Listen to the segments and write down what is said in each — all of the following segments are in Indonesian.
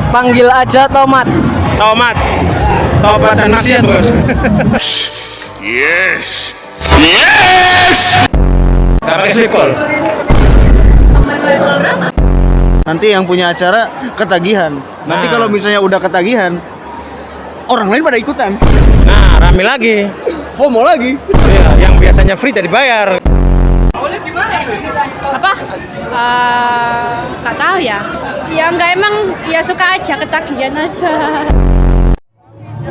Panggil aja Tomat. Tomat. Tobat dan maksiat, Bos. Yes. Gak pakai sipol. Nanti yang punya acara ketagihan. Nanti Nah. kalau misalnya udah ketagihan, orang lain pada ikutan. Nah, rame lagi. FOMO lagi. Iya, yang biasanya free jadi bayar. Apa? Nggak tahu ya. Ya nggak, emang ya suka aja, ketagihan aja.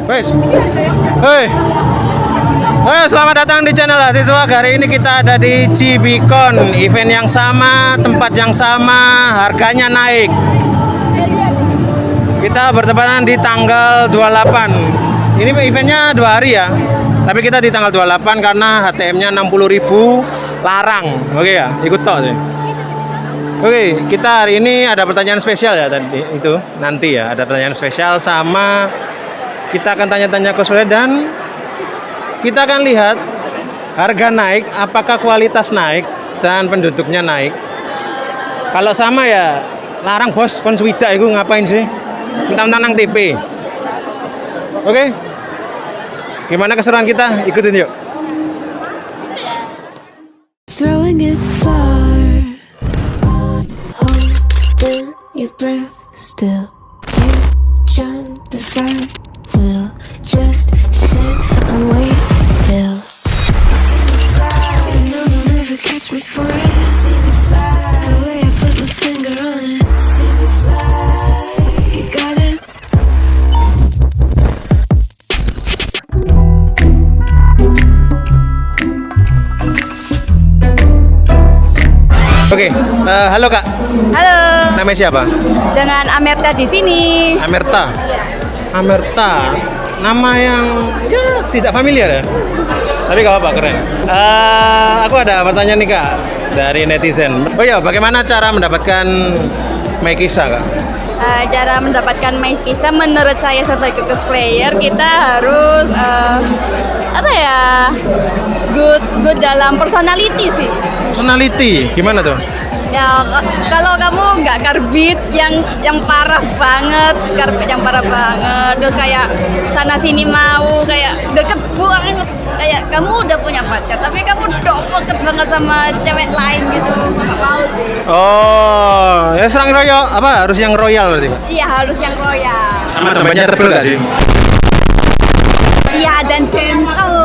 Wes. Hei. Selamat datang di channel Mahasiswa. Hari ini kita ada di Cibikon. Event yang sama, tempat yang sama, harganya naik. Kita bertepatan di tanggal 28. Ini eventnya 2 hari ya. Tapi kita di tanggal 28 karena HTM-nya 60.000 larang. Oke ya, ikut tok sih. Oke, kita hari ini ada pertanyaan spesial ya tadi itu. Nanti ya ada pertanyaan spesial sama kita akan tanya-tanya cosplay dan kita akan lihat harga naik, apakah kualitas naik dan penduduknya naik. Kalau sama ya larang bos, kon swida iku ngapain sih? Mentang-mentang nang TP. Oke. Gimana keseruan kita? Ikutin yuk. Throwing it far, holding your breath still. You jump the fire, we'll just sit and wait till. You know they'll never catch me for it. The way I put my finger on it. You got it. Oke, halo Kak. Halo, Namanya siapa? dengan Amerta di sini. Amerta. Amerta. Nama yang ya tidak familiar ya. Tapi gak apa-apa, keren. Aku ada pertanyaan nih Kak dari netizen. Oh ya, bagaimana cara mendapatkan Maikisa Kak? Cara mendapatkan Maikisa menurut saya sebagai cosplayer kita harus apa ya, good dalam personality sih. Personality, gimana tuh? Ya kalau kamu nggak karbit yang parah banget, karbit yang parah banget, terus kayak sana sini mau kayak deket banget, kayak kamu udah punya pacar tapi kamu deket banget sama cewek lain gitu, nggak mau sih. Oh, ya serang royal apa harus yang royal berarti Pak? Iya harus yang royal. Sama dompetnya tebel gak sih? Iya dan gentle.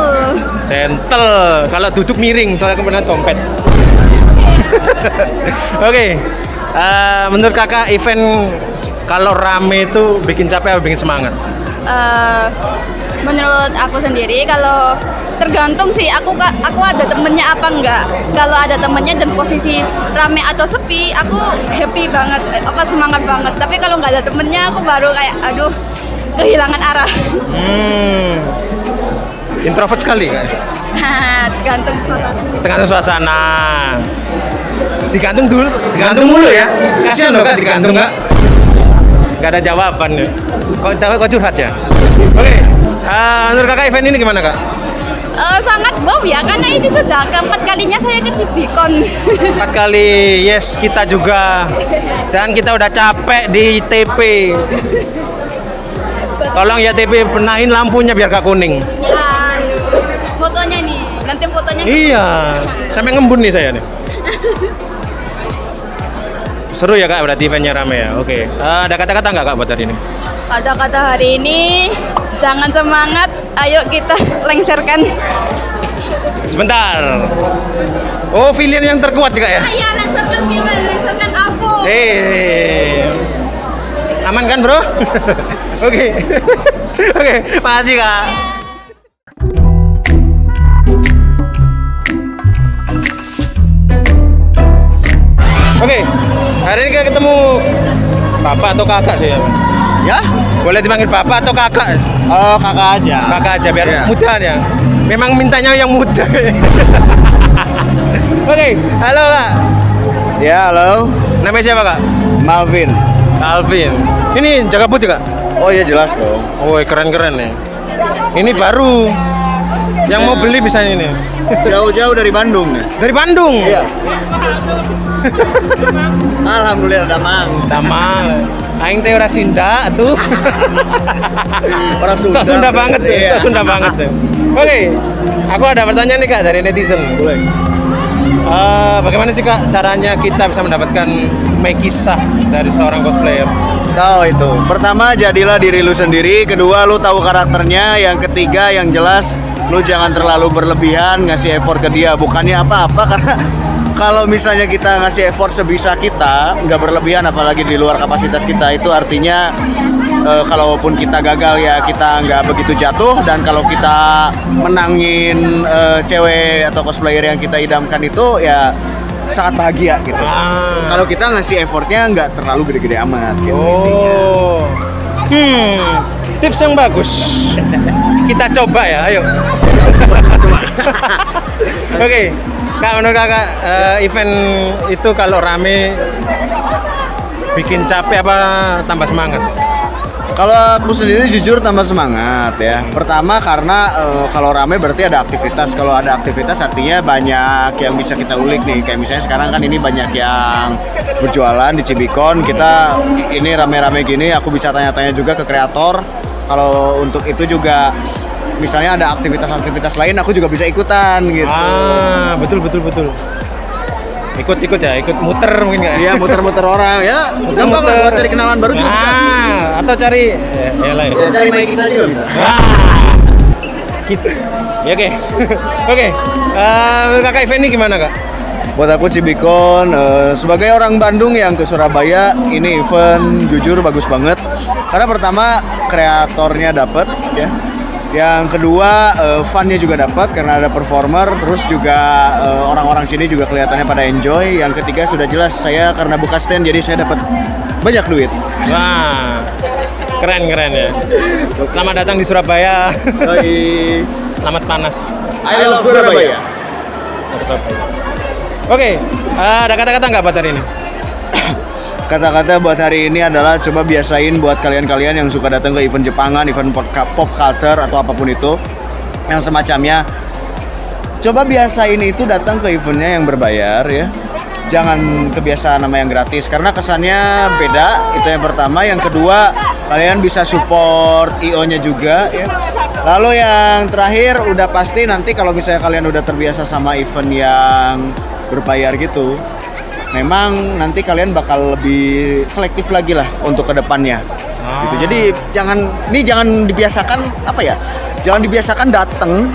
Gentle. Kalau duduk miring, soalnya kemudian dompet. Oke. Menurut Kakak event kalau rame itu bikin capek atau bikin semangat? Menurut aku sendiri kalau tergantung sih aku ada temennya apa enggak. Kalau ada temennya dan posisi rame atau sepi, aku happy banget, semangat banget. Tapi kalau nggak ada temennya, aku baru kayak aduh kehilangan arah. Introvert sekali Kak. Tergantung suasana. Tergantung suasana. Digantung mulu ya. Kasihan loh Kak digantung Kak. Gak ada jawaban ya. Kok curhat ya? Oke. Menurut Kakak event ini gimana Kak? Sangat wow ya, karena ini sudah keempat kalinya saya ke Cibikon. 4 kali, yes kita juga. Dan kita udah capek di TP. Tolong ya TP benahin lampunya biar gak kuning. Ya, fotonya nih, nanti fotonya. Iya, sampai ngembun nih saya nih. Seru ya Kak, berarti eventnya rame ya. Oke. Ada kata-kata nggak Kak buat hari ini? Kata-kata hari ini, jangan semangat, ayo kita lengserkan. Sebentar. Oh, villain yang terkuat juga ya? Iya, lengserkan aku. Aman kan bro? Oke. Oke, makasih Kak. Oke, hari ini kita ketemu bapak atau kakak sih ya? Ya? Boleh dipanggil bapak atau kakak? Oh, kakak aja. Kakak aja biar Iya. muda ya. Memang mintanya yang muda. Oke, halo Kak. Ya, halo. Namanya siapa Kak? Malvin. Alvin. Ini jaga putih Kak? Oh iya jelas dong. Oh keren-keren ya. Ini baru. Yang mau beli bisa ini. Jauh-jauh dari Bandung nih. Dari Bandung. Iya. Alhamdulillah damang. Damang. Aing teh ora Sunda tuh. Orang Sunda. Sok Sunda banget tuh. Iya. Sok Sunda banget tuh. Oke. Aku ada pertanyaan nih Kak dari netizen. Boleh. Bagaimana sih Kak caranya kita bisa mendapatkan kisah dari seorang cosplayer? Tahu itu. Pertama, jadilah diri lu sendiri. Kedua, lu tahu karakternya. Yang ketiga, yang jelas lu jangan terlalu berlebihan ngasih effort ke dia. Bukannya apa-apa karena kalau misalnya kita ngasih effort sebisa kita, nggak berlebihan apalagi di luar kapasitas kita, itu artinya kalaupun kita gagal ya kita nggak begitu jatuh, dan kalau kita menangin cewek atau cosplayer yang kita idamkan itu ya sangat bahagia gitu. Kalau kita ngasih effortnya nggak terlalu gede-gede amat gitu. Oh. Tips yang bagus. Kita coba ya, ayo. Oke. Kak, menurut Kakak event itu kalau rame bikin capek apa tambah semangat? Kalau aku sendiri jujur tambah semangat ya. Pertama karena kalau rame berarti ada aktivitas. Kalau ada aktivitas artinya banyak yang bisa kita ulik nih. Kayak misalnya sekarang kan ini banyak yang berjualan di Cibikon. Kita ini rame-rame gini, aku bisa tanya-tanya juga ke kreator. Kalau untuk itu juga misalnya ada aktivitas-aktivitas lain, aku juga bisa ikutan gitu. Betul. Ikut ya, ikut muter mungkin nggak? Iya, muter-muter orang ya. Gampang lah buat cari kenalan baru juga. Atau cari lah. Ya, cari Maikisa juga bisa. Gitu. Ya oke. Oke. Kakak event ini gimana Kak? Buat aku Cibikon, sebagai orang Bandung yang ke Surabaya, ini event jujur bagus banget. Karena pertama kreatornya dapet ya. Yang kedua funnya juga dapat karena ada performer, terus juga orang-orang sini juga kelihatannya pada enjoy. Yang ketiga sudah jelas saya karena buka stand jadi saya dapat banyak duit. Wah, keren ya. Selamat datang di Surabaya. Selamat panas. I love Surabaya. Oke, ada kata-kata nggak buat hari ini? Kata-kata buat hari ini adalah coba biasain buat kalian-kalian yang suka datang ke event Jepangan, event pop culture atau apapun itu yang semacamnya. Coba biasain itu datang ke eventnya yang berbayar ya. Jangan kebiasaan sama yang gratis karena kesannya beda. Itu yang pertama. Yang kedua, kalian bisa support IO-nya juga ya. Lalu yang terakhir udah pasti nanti kalau misalnya kalian udah terbiasa sama event yang berbayar gitu, memang nanti kalian bakal lebih selektif lagi lah untuk kedepannya. Gitu. Jadi jangan dibiasakan Jangan dibiasakan datang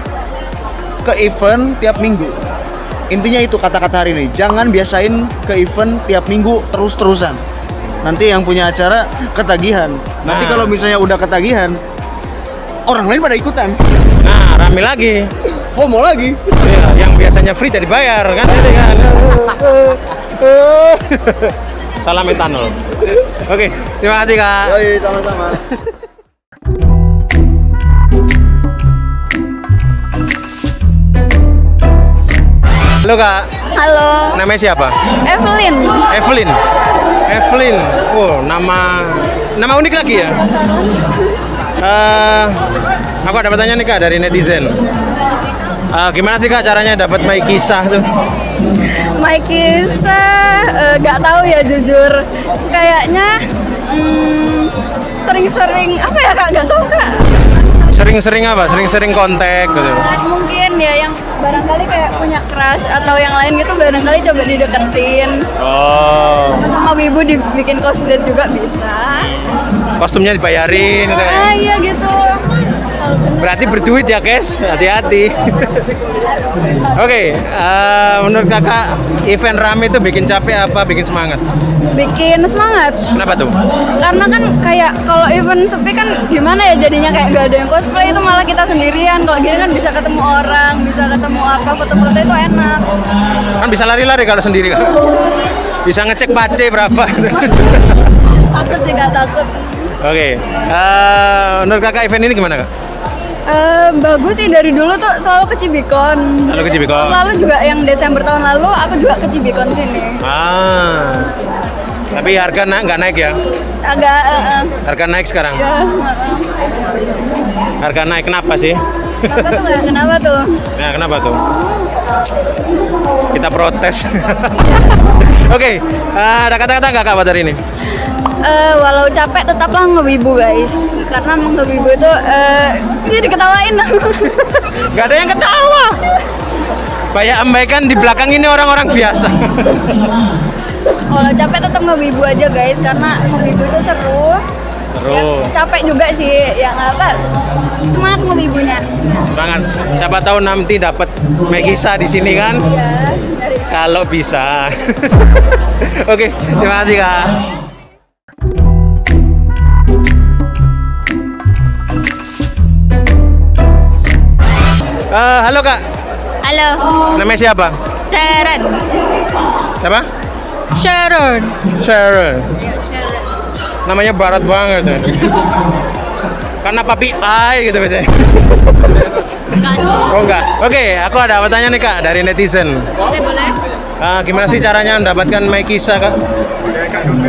ke event tiap minggu. Intinya itu kata-kata hari ini. Jangan biasain ke event tiap minggu terus-terusan. Nanti yang punya acara ketagihan. Nanti kalau misalnya udah ketagihan, orang lain pada ikutan. Nah, rame lagi. FOMO lagi. Ya, yang biasanya free jadi bayar kan itu kan. Salam etanol. Oke, terima kasih Kak. Yoi, sama-sama. Halo Kak. Halo, Namanya siapa? Evelyn. Evelyn. Oh, nama unik lagi ya. Aku ada pertanyaan nih Kak dari netizen. Gimana sih Kak caranya dapat kisah tuh? Kisah nggak tahu ya jujur. Kayaknya sering-sering apa ya Kak? Nggak tahu Kak. Sering-sering apa? Sering-sering kontak gitu. Mungkin ya yang barangkali kayak punya crush atau yang lain gitu barangkali coba dideketin. Oh. Sama wibu dibikin cosplay juga bisa. Kostumnya dibayarin gitu kan? Iya gitu. Berarti berduit ya guys, hati-hati. Oke, menurut Kakak event rame itu bikin capek apa bikin semangat? Bikin semangat. Kenapa tuh? Karena kan kayak kalau event sepi kan gimana ya jadinya kayak gak ada yang cosplay, itu malah kita sendirian. Kalau gini kan bisa ketemu orang, bisa ketemu apa, foto-foto itu enak. Kan bisa lari-lari kalau sendiri kan? Bisa ngecek pace berapa? Takut sih, gak takut. Oke, menurut Kakak event ini gimana Kak? Bagus sih, dari dulu tuh selalu ke Cibikon. Lalu ke Cibikon? Lalu juga yang Desember tahun lalu aku juga ke Cibikon sini. Tapi harga nggak naik ya? Agak Harga naik sekarang? ya, Harga naik kenapa sih? Kenapa tuh Mbak? Kenapa tuh? Nah, kenapa tuh? Kita protes. Oke, ada kata-kata nggak Kak buat hari ini? Walau capek tetaplah ngewibu guys. Karena emang ngewibu itu jadi diketawain. Nggak ada yang ketawa. Banyak ambaikan di belakang ini orang-orang biasa. Walau capek tetap ngewibu aja guys. Karena ngewibu itu seru. Ya, capek juga sih, ya nggak apa. Semangat ngewibunya. Semangat. Siapa tahu nanti dapat Megisa di sini kan? Ya, dari Kalau bisa. Oke, terima kasih Kak. Halo Kak, Halo, namanya siapa? Sharon. Siapa? Sharon. Sharon. Namanya barat banget ya. Karena papi ai gitu biasanya. Oh enggak. Oke, aku ada pertanyaan nih Kak dari netizen. Oke, boleh. Gimana sih caranya mendapatkan Megisa Kak?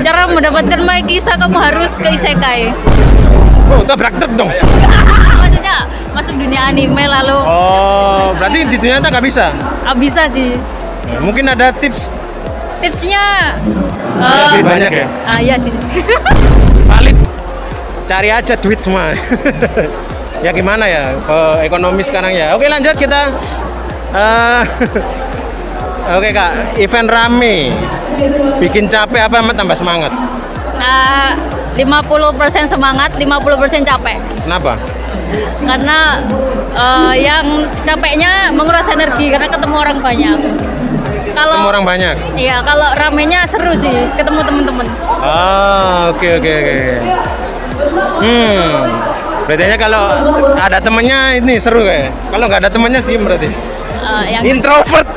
Cara mendapatkan Maikisa kamu harus ke isekai. Oh, tabrak truk dong. Maksudnya masuk dunia anime lalu Oh, berarti di dunia nyata nggak bisa? bisa sih. Mungkin ada tips Tipsnya lebih banyak ya? Iya sih. Valid. Cari aja duit semua. Ya gimana ya? Ekonomi sekarang ya. Oke, lanjut kita. Oke Kak, event rame. Bikin capek apa tambah semangat? 50% semangat, 50% capek. Kenapa? Karena yang capeknya menguras energi karena ketemu orang banyak. Ketemu Kalau orang banyak. iya, kalau ramenya seru sih ketemu teman-teman. Oke. Berarti kalau ada temennya ini seru kayak. Kalau nggak ada temennya diem berarti. Yang Introvert.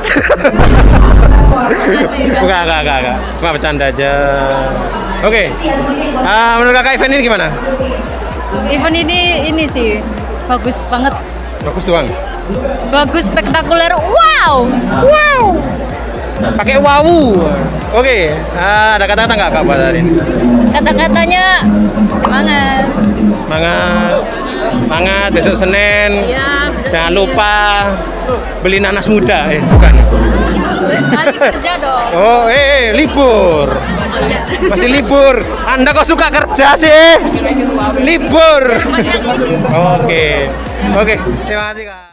Enggak. Cuma bercanda aja. Oke. Menurut Kakak event ini gimana? event ini sih bagus banget. Bagus doang. Bagus, spektakuler. Wow. Pakai wow. Oke. Ada kata-kata nggak Kak buat hari ini? Kata-katanya semangat. Semangat besok Senin. Iya, betul. Jangan lupa beli nanas muda. Bukan. Balik kerja dong. Oh, libur. Masih libur. Anda kok suka kerja sih? Libur. Oke. Terima kasih Kak.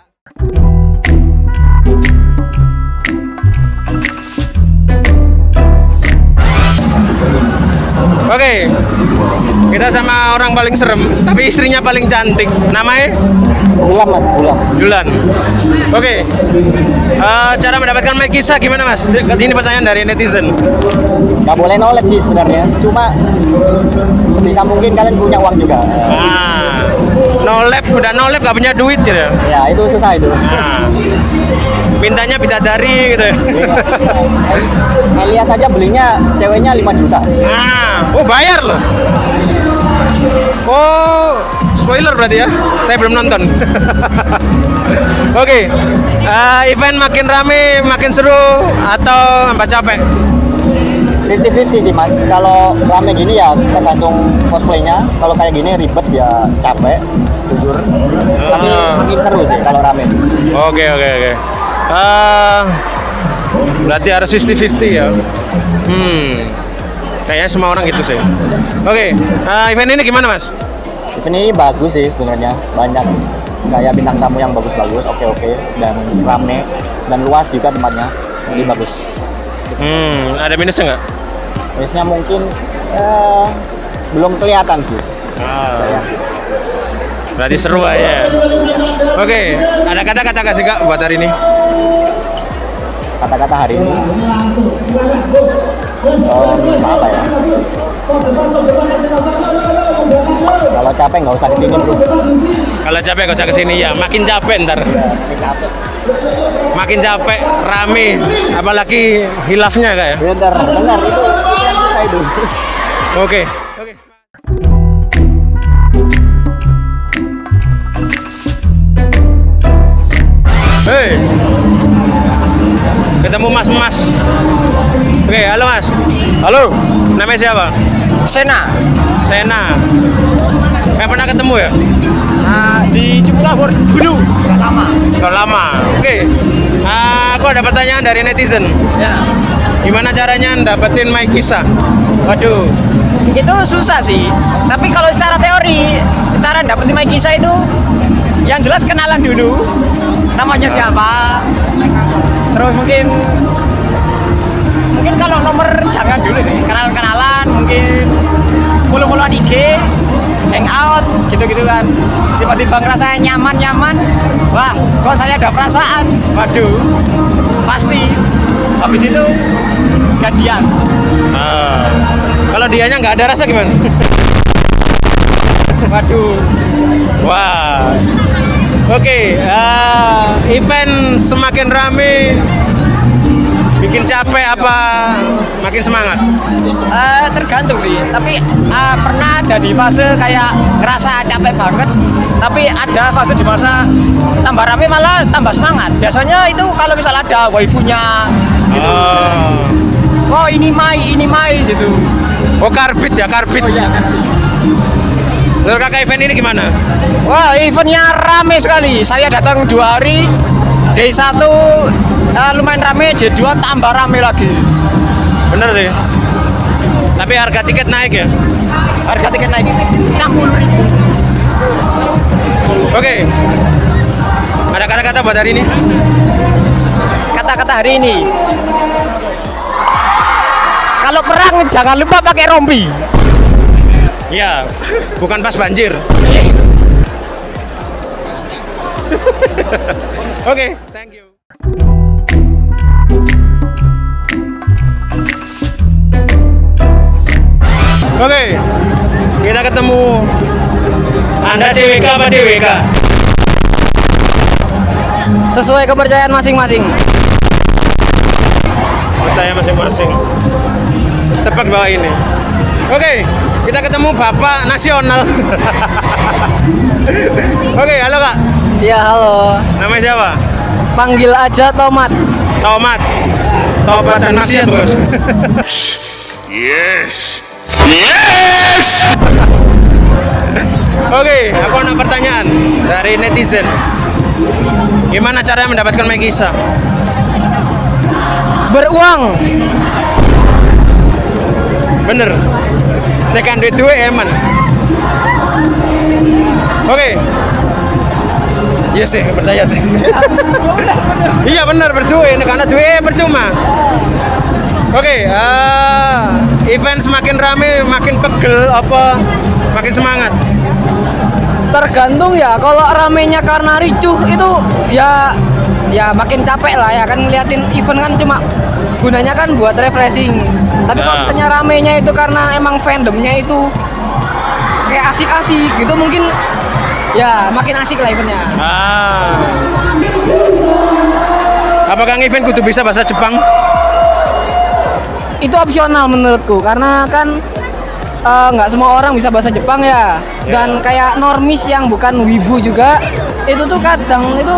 Oke, kita sama orang paling serem, tapi istrinya paling cantik. Namanya? Bulan mas, bulan. Julan. Oke. Cara mendapatkan Megisa gimana mas? Ini pertanyaan dari netizen. Gak boleh nolep sih sebenarnya, cuma sebisa mungkin kalian punya uang juga. Udah nolep gak punya duit gitu. Ya itu susah itu. Mintanya bidadari gitu. Elias saja belinya ceweknya 5 juta. Oh bayar loh. Oh, spoiler berarti ya? Saya belum nonton. Oke. Event makin rame, makin seru atau tambah capek? 50-50 sih mas. Kalau rame gini ya tergantung cosplaynya. Kalau kayak gini ribet ya capek, jujur. Tapi makin seru sih kalau rame. Oke. Berarti harus 50-50 ya. Kayaknya semua orang gitu sih. Oke. Event ini gimana mas? Event ini bagus sih sebenarnya. Banyak kayak bintang tamu yang bagus-bagus, oke, dan rame dan luas juga tempatnya. Jadi bagus. Ada minusnya nggak? Minusnya mungkin belum kelihatan sih. Berarti seru aja. Oke, ada kata-kata kasih Kak buat hari ini? Kata-kata hari ini apa ya? Kalau capek nggak usah kesini bro. Kalau capek gak usah kesini ya, makin capek ntar. Makin capek, rame, apalagi hilafnya Kak ya. Bener itu yang susah itu. Oke. Hei, ketemu mas. Oke, halo mas. Halo, namanya siapa? Sena. Pernah ketemu ya? Di di Ciputat dulu, nggak lama. Sudah lama. Oke. Aku ada pertanyaan dari netizen. Ya. Gimana caranya dapetin My Kisah? Waduh, itu susah sih. Tapi kalau secara teori, cara dapetin My Kisah itu yang jelas kenalan dulu. Namanya siapa? Terus mungkin kalau nomor jangan dulu deh. Kenalan, mungkin follow-followan IG, hangout, gitu-gitu kan. Tiba-tiba ngerasa nyaman. Wah, kok saya ada perasaan. Waduh, pasti. Habis itu jadian. Kalau dianya nggak ada rasa gimana? Waduh. Wah. Oke, event semakin rame bikin capek apa makin semangat? Tergantung sih, tapi pernah ada di fase kayak ngerasa capek banget, tapi ada fase di masa tambah rame malah tambah semangat. Biasanya itu kalau misal ada waifunya gitu. Oh ini Mai gitu. Oh karbit ya, karbit. Oh iya kan. Menurut kakak event ini gimana? Wah eventnya rame sekali. Saya datang 2 hari, day 1 lumayan rame, day 2 tambah rame lagi. Bener sih. Tapi harga tiket naik ya? Harga tiket naik 60.000. Oke. Ada kata-kata buat hari ini? Kata-kata hari ini. Kalau perang jangan lupa pakai rompi. Ya, bukan pas banjir. Oke, thank you. Oke, kita ketemu. Anda CWK apa CWK? Sesuai kepercayaan masing-masing. Percaya masing-masing. Tepat bawah ini. Oke, kita ketemu Bapak Nasional. Oke, halo Kak. Ya halo. Namanya siapa? Panggil aja Tomat. Tomat. Tobat dan maksiat, Bos. Yes. Oke, aku ada pertanyaan dari netizen. Gimana caranya mendapatkan My Kisah? Beruang. Bener. Tekan duit eman. Oke. Iya sih, percaya sih. Iya benar berduit, karena duit percuma. Oke, event semakin rame, makin pegel apa makin semangat? Tergantung ya. Kalau ramenya karena ricuh itu ya makin capek lah ya kan, ngeliatin event kan cuma gunanya kan buat refreshing. Tapi kalau misalnya ramenya itu karena emang fandomnya itu kayak asik-asik gitu, mungkin ya makin asik lah eventnya. Apakah event kudu bisa bahasa Jepang? Itu opsional menurutku karena kan nggak semua orang bisa bahasa Jepang ya. Dan kayak normis yang bukan wibu juga itu tuh kadang itu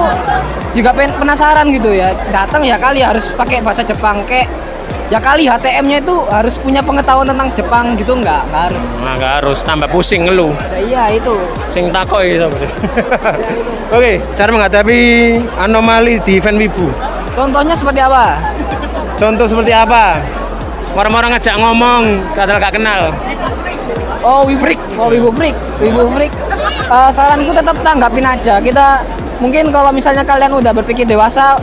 juga penasaran gitu ya, datang ya kali harus pakai bahasa Jepang, kayak ya kali HTM-nya itu harus punya pengetahuan tentang Jepang gitu, nggak harus. Nah, nggak harus tambah pusing ngeluh. Ya, iya itu. Sing takoi sebenarnya. Oke, cara menghadapi anomali di event wibu. Contohnya seperti apa? Contoh seperti apa? Orang-orang ngajak ngomong, padahal gak kenal. Oh, wibu freak. Saranku tetap tanggapin aja. Kita mungkin kalau misalnya kalian udah berpikir dewasa,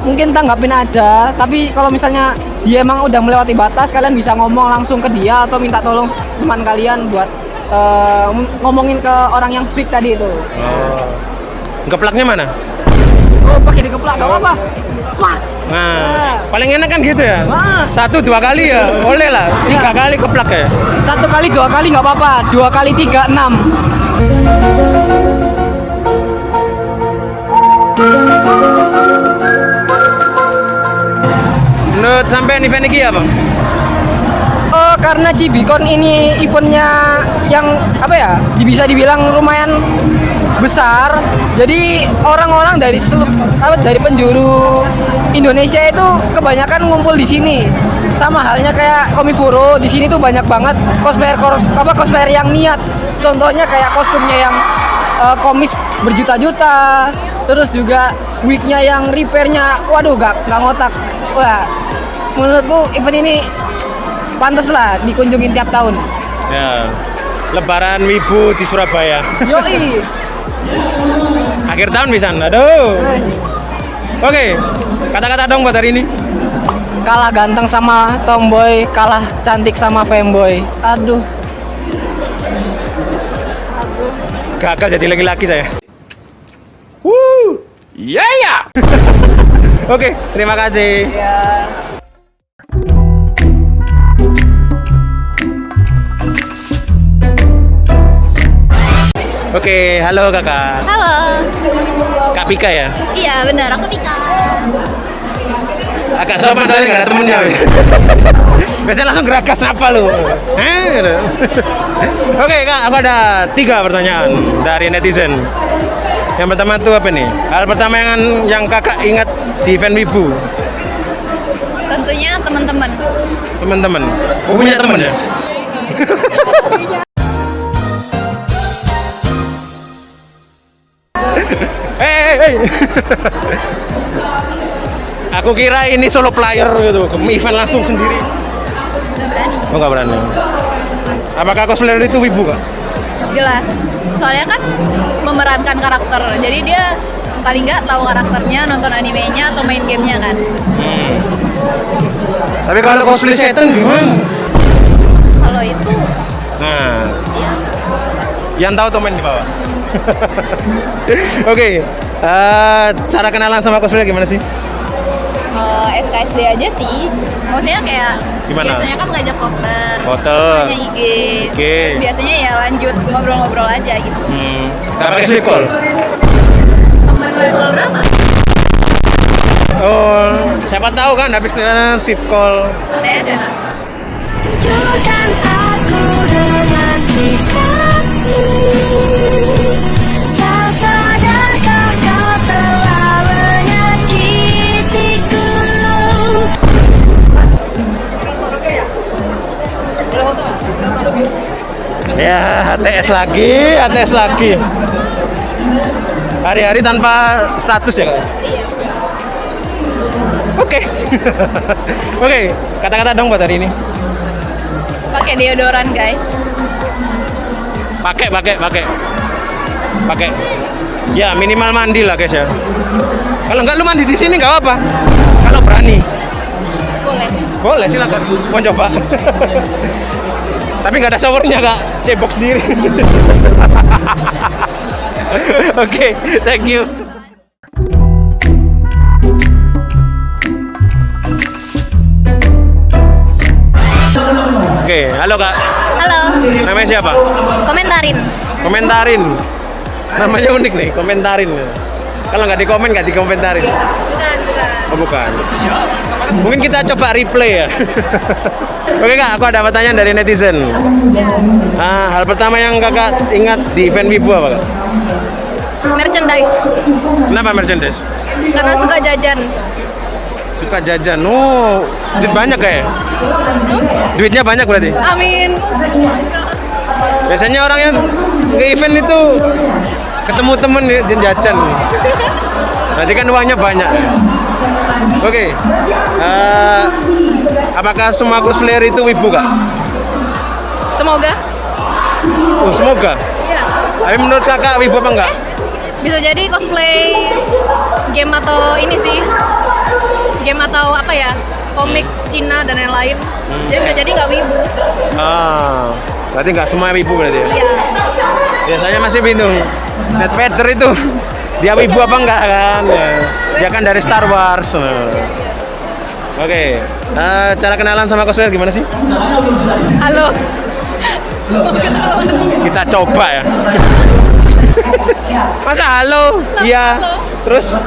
mungkin tanggapin aja. Tapi kalau misalnya dia emang udah melewati batas, kalian bisa ngomong langsung ke dia atau minta tolong teman kalian buat ngomongin ke orang yang freak tadi itu. Geplaknya mana? Oh, pakai dikeplak, gak apa-apa. Plak. Nah, paling enak kan gitu ya. Wah. 1-2 kali ya, boleh lah. 3 kali keplak ya. 1 kali 2 kali nggak apa-apa. 2 kali 3 6. Menurut sampean event ini apa? Karena Cibikon ini eventnya yang apa ya, bisa dibilang lumayan besar. Jadi orang-orang dari penjuru Indonesia itu kebanyakan ngumpul di sini. Sama halnya kayak Komifuro, di sini tuh banyak banget cosplayer yang niat. Contohnya kayak kostumnya yang komis berjuta-juta, terus juga wignya yang repairnya, waduh gak ngotak. Wah, menurutku event ini pantas lah dikunjungin tiap tahun. Ya. Lebaran Wibu di Surabaya. Yoi. Akhir tahun bisa. Aduh. Oke. Kata-kata dong buat hari ini. Kalah ganteng sama tomboy, kalah cantik sama femboy. Aduh. Gagal jadi laki-laki saya. Yeah. Oke, terima kasih. Ya. Oke, halo kakak. Halo. Kak Pika ya? Iya, benar, aku Pika. Agak sopan soalnya nggak ada temennya. Biasanya langsung geragas apa lu? Oke kak, aku ada 3 pertanyaan dari netizen. Yang pertama tuh apa nih? Hal pertama yang kakak ingat di event Wibu? Tentunya teman-teman. Teman-teman. Oh, punya temen ya? Hei. Aku kira ini solo player gitu, event langsung sendiri. Gak berani. Oh nggak berani. Apakah cosplayer itu wibu kak? Jelas. Soalnya kan memerankan karakter. Jadi dia paling nggak tahu karakternya, nonton animenya atau main gamenya kan. Tapi kalau cosplay setan gimana? Kalau itu, Nah, ya yang tahu tuh main di bawah. Oke, cara kenalan sama cosplayer gimana sih? SKSD aja sih. Maksudnya kayak Gimana? biasanya kan ngajak Foto. nanya IG. IG. Terus biasanya ya lanjut ngobrol-ngobrol aja gitu. Nggak pakai sleep call? Temen level berapa? Oh, siapa tahu kan habis sleep call. Santai aja Kak. Hancurkan aku dengan sikapmu. Tak sadarkah kau telah menyakitiku? Ya, ATS lagi. Hari-hari tanpa status ya kak? Iya. Oke. Oke, kata-kata dong buat hari ini. Pakai deodoran guys. Pakai. Ya minimal mandi lah guys ya. Kalau nggak lu mandi di sini nggak apa. Kalau berani, Boleh. boleh silakan. Mau coba. Tapi nggak ada showernya kak, cebok sendiri. Oke, thank you. Oke, halo kak. Halo. Namanya siapa? Komentarin. Namanya unik nih, komentarin. Kalau nggak nggak dikomentarin. Bukan. Oh bukan. Mungkin kita coba replay ya. Oke kak, aku ada pertanyaan dari netizen. Hal pertama yang kakak ingat di event Wibu apa kak? Merchandise. Kenapa merchandise? Karena suka jajan. Suka jajan. Oh, duit banyak kayak. Duitnya banyak berarti. Amin. Biasanya orang yang ke event itu ketemu temen jajan. Berarti kan uangnya banyak. Oke. Apakah semua cosplayer itu wibu kak? Semoga. Oh, semoga. Iya. Tapi menurut kakak wibu apa enggak? Bisa jadi cosplay game atau ini sih. Game atau apa ya? Komik Cina dan lain-lain. Jadi bisa jadi nggak wibu. Berarti nggak semua wibu berarti ya? Iya. Biasanya masih bingung. Darth Vader itu dia wibu apa enggak kan? Ya. Dia kan dari Star Wars. Oke. Cara kenalan sama cosplayer gimana sih? Halo. Kita coba ya. Masa halo? Iya. Halo. Terus?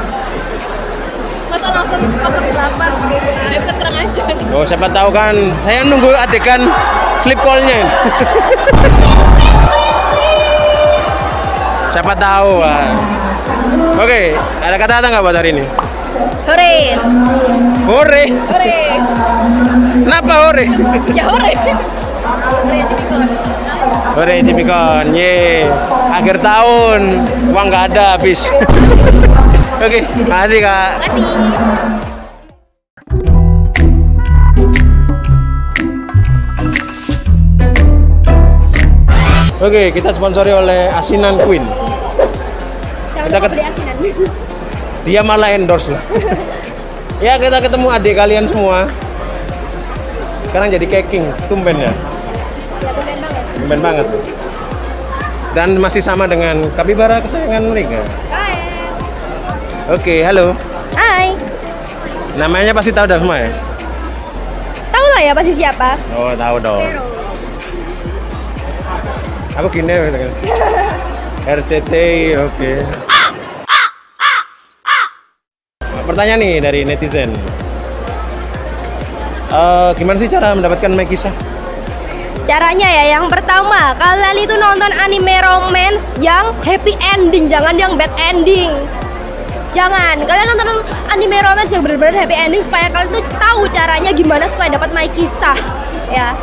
Masa langsung masuk berapa? Nah, itu kan kurang aja. Oh, siapa tahu kan. Saya nunggu adegan sleep call-nya. Siapa tahu. Oke, ada kata-kata nggak buat hari ini? Hore. Hore. Hore. Kenapa hore? Ya hore. Korea Cipikon, ye. Akhir tahun, uang nggak ada habis. Oke, makasih Kak. Oke, kita sponsori oleh Asinan Queen. Dia malah endorse loh. Ya, kita ketemu adik kalian semua. Sekarang jadi caking, tumben ya. Tumben banget. Dan masih sama dengan kapibara kesayangan mereka. Oke, halo. Hai. Namanya pasti tahu dah semua ya? Tahu lah ya pasti siapa? Oh, tahu dong. Aku gini ya. RCT, oke. Pertanyaan nih dari netizen. Gimana sih cara mendapatkan Maikisa? Caranya ya, yang pertama, kalian itu nonton anime romance yang happy ending, jangan yang bad ending. Jangan, kalian nonton anime romance yang benar-benar happy ending supaya kalian tuh tahu caranya gimana supaya dapat Maikisa. Ya.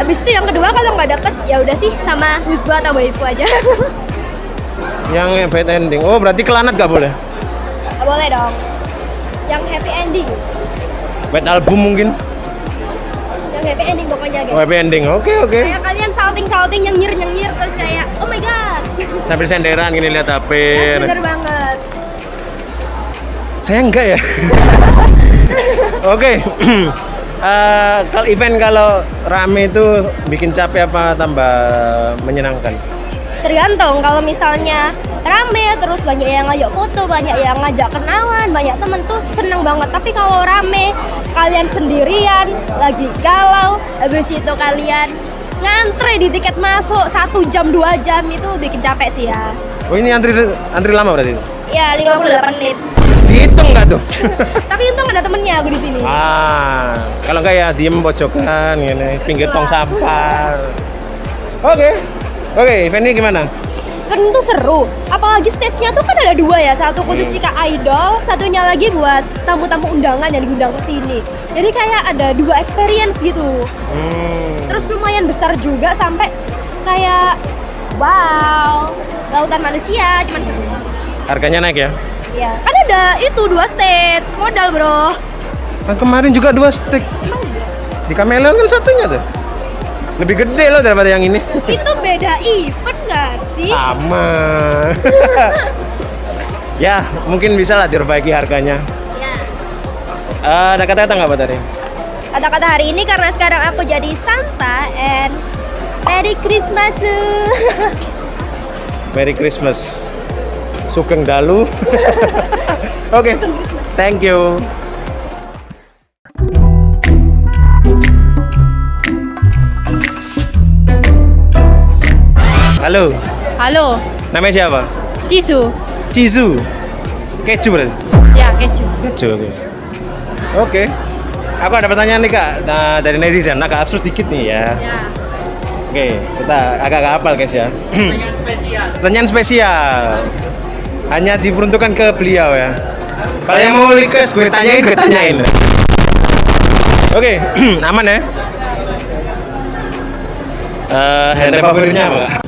Habis itu yang kedua kalau nggak dapet ya udah sih sama Wisbo atau Waifu aja. Yang bad ending. Oh, berarti kelanat gak boleh? Nggak boleh dong. Yang happy ending. Bad album mungkin? Yang happy ending pokoknya Oh, guys. happy ending. Oke. Kayak kalian salting nyengir terus kayak oh my god. Sambil senderan gini lihat HP. Ya, bener banget. Saya enggak ya. Oke. Kalau event kalau rame itu bikin capek apa tambah menyenangkan? Tergantung, kalau misalnya rame terus banyak yang ngajak foto, banyak yang ngajak kenalan, banyak temen tuh seneng banget. Tapi kalau rame, kalian sendirian, lagi galau, habis itu kalian ngantre di tiket masuk 1 jam 2 jam itu bikin capek sih ya. Oh, ini antri lama berarti? Ya 58 menit. Dihitung nggak tuh? Tapi untung ada temennya aku di sini. Kalau nggak ya diem pojokan gini, pinggir tong sampah. Oke, event ini gimana? Kan tuh seru, apalagi stage-nya tuh kan ada 2 ya, satu khusus Cika Idol, satunya lagi buat tamu-tamu undangan yang diundang ke sini. Jadi kayak ada 2 experience gitu. Terus lumayan besar juga sampai kayak wow, lautan manusia cuman seru. Harganya naik ya? Ya, kan ada itu 2 stage, modal bro. Kan kemarin juga 2 stick. Di Kameleon kan satunya tuh. Lebih gede loh daripada yang ini. Itu beda event gak sih? Sama. Ya, mungkin bisa lah diperbaiki harganya. Ya. Ada kata-kata nggak Pak tadi? Kata-kata hari ini karena sekarang aku jadi Santa and Merry Christmas. Merry Christmas. Sugeng Dalu. Oke, thank you. Halo, Halo, namanya siapa? Cisu. Cizu. Keju berarti? Ya, keju. Keju, oke. Aku ada pertanyaan nih Kak, dari netizen, agak absurd dikit nih ya. Ya. Oke, kita agak hafal guys ya. Pertanyaan spesial. Hanya diperuntukkan ke beliau ya. Kalau yang mau request gue tanyain. Oke, aman ya. Hentai favoritnya apa?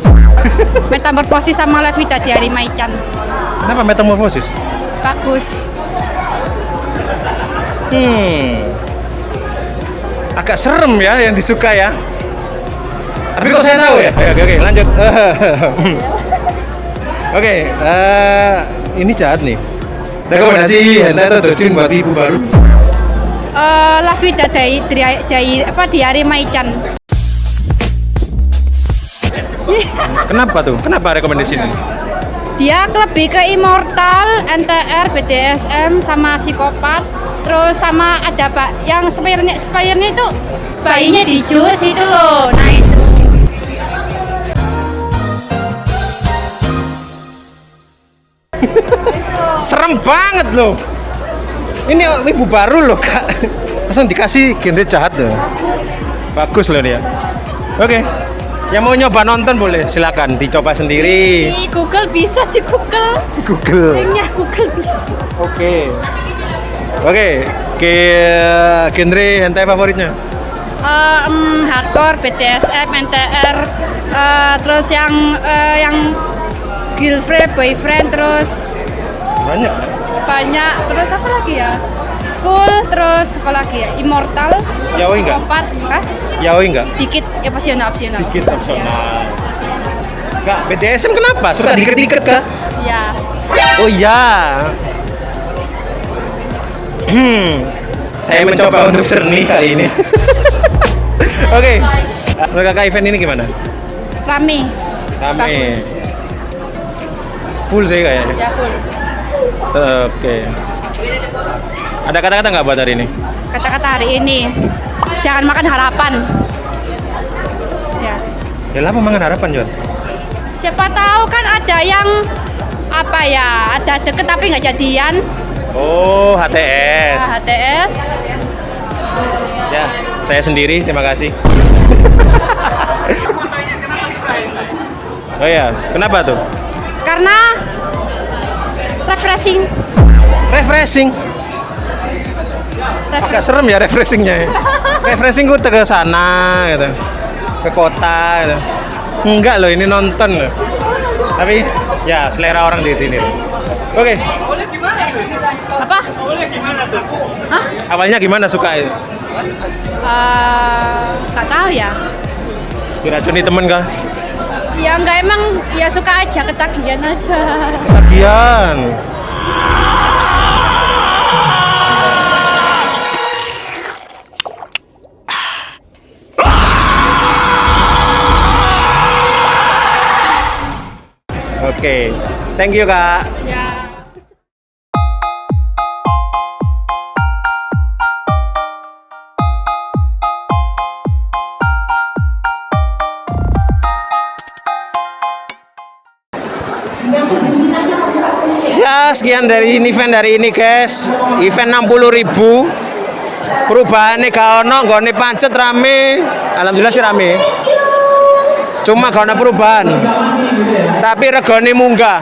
Metamorfosis sama Levita di hari Maichan. Kenapa metamorfosis? Bagus. Agak serem ya yang disuka ya. Tapi kok saya tahu ya? Oke, lanjut. Oke, ini jahat nih. Rekomendasi hentai atau dojin buat ibu baru? Levita di hari Maichan. Kenapa tuh? Kenapa rekomendasi ini? Dia lebih ke immortal, NTR, BDSM sama psikopat. Terus sama ada yang spire-nya itu bayinya di jus itu loh. Nah itu. Serem banget loh. Ini ibu baru loh Kak. Langsung dikasih genre jahat tuh. Bagus loh dia. Oke. Yang mau nyoba nonton boleh, silakan dicoba sendiri. Di Google bisa, di Google. Linknya Google bisa. Oke, genre hentai favoritnya? Hardcore, BDSM, NTR, terus yang girlfriend, boyfriend, terus Banyak. terus apa lagi ya? School, terus apa lagi ya? Immortal, Yaoi nggak? psikopat, Hah? Yaoi enggak? Dikit, ya opsional. Dikit opsional. Enggak, BDSM kenapa? Suka diket-diket kah? Ya. Oh iya. Saya mencoba untuk jernih kali ini. Oke. Menurut kakak event ini gimana? Rame. Rame. Full sih kayaknya. Ya full. Oke. Ada kata-kata nggak buat hari ini? Kata-kata hari ini, jangan makan harapan. Ya. Ya lah, makan harapan Jon. Siapa tahu kan ada yang ada deket tapi nggak jadian. Oh, HTS. HTS. Ya, saya sendiri. Terima kasih. Oh ya, kenapa tuh? Karena refreshing. Refreshing. Agak serem ya refreshingnya. Refreshing gue ke sana gitu, ke kota gitu. Enggak loh, ini nonton loh. Tapi ya selera orang di sini. Oke. Apa? Hah? Awalnya gimana suka itu? Nggak tahu ya. Diracuni temen kah? Ya nggak, emang ya suka aja, ketagihan aja. Tagihan. Oke, thank you kak. Ya. Ya, sekian dari event dari ini guys. Event 60.000. Perubahannya gak ono, nggone pancet rame. Alhamdulillah sih rame. Cuma gak ono perubahan. Tapi regane munggah.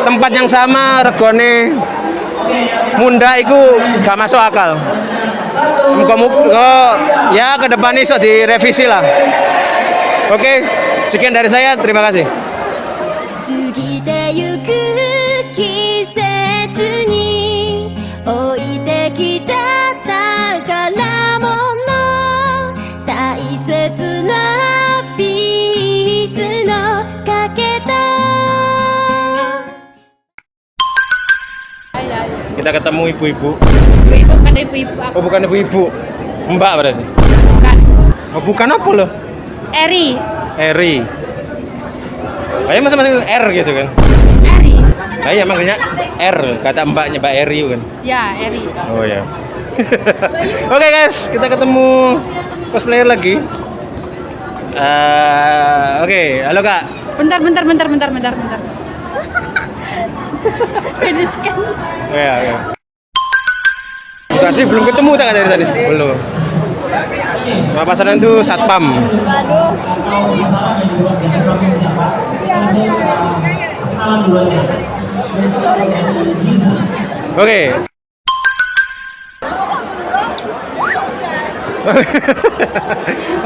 Tempat yang sama regane munda itu gak masuk akal. Muka-muka ya ke depan iso direvisi lah. Oke, sekian dari saya. Terima kasih. 過ぎてゆく季節に置いてきた宝物大切なピースのかけた Kita ketemu ibu-ibu. Ibu-ibu kan ibu-ibu aku. Oh, bukan ibu-ibu. Mbak berarti. Bukan. Oh, bukan apa loh? Eri. Eri. Kayak masing-masing R gitu kan. Eri. Kayak manggilnya R, kata mbaknya Mbak Eri kan. Ya, Eri. Oh ya. Oke guys, kita ketemu cosplayer lagi. Oke, halo Kak. Bentar. Finish kan. Ya. Kasih belum ketemu tak dari tadi? Belum. Nama pasaran itu Satpam. Oke.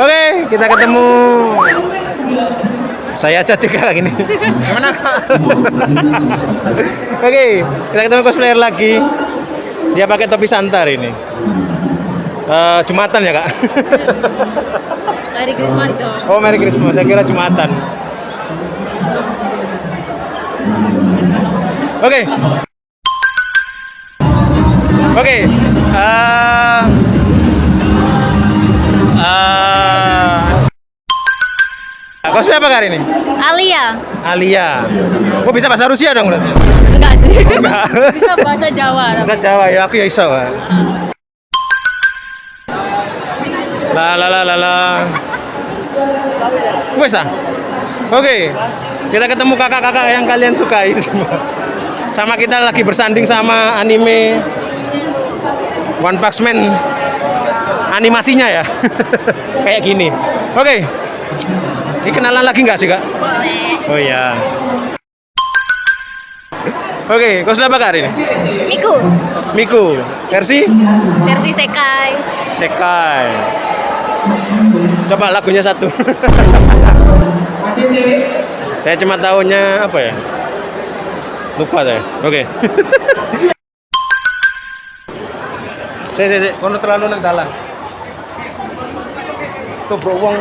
Oke, kita ketemu. Saya aja tiga lagi nih. Gimana? Oke, kita ketemu cosplayer lagi. Dia pakai topi santar ini. Jumatan ya kak? Merry Christmas dong. Oh, Merry Christmas. Saya kira Jumatan. Oke. Cosplay apa hari ini? Alia. Oh, bisa bahasa Rusia dong berarti? Enggak sih. Enggak. Bisa bahasa Jawa. Bahasa Jawa ya, aku ya iso. La. Wes ah. Oke. Kita ketemu kakak-kakak yang kalian sukai semua. Sama kita lagi bersanding sama anime One Punch Man. Animasinya ya. Kayak gini. Oke. Ini kenalan lagi nggak sih kak? Boleh. Oh iya. Oke, cosplay apa kak hari ini? Miku. Miku. Versi Versi Sekai. Sekai. Coba lagunya satu. Saya cuma tahunya apa ya? Lupa saya. Oke. Saya, kono terlalu nang dalan. Tuh bro wong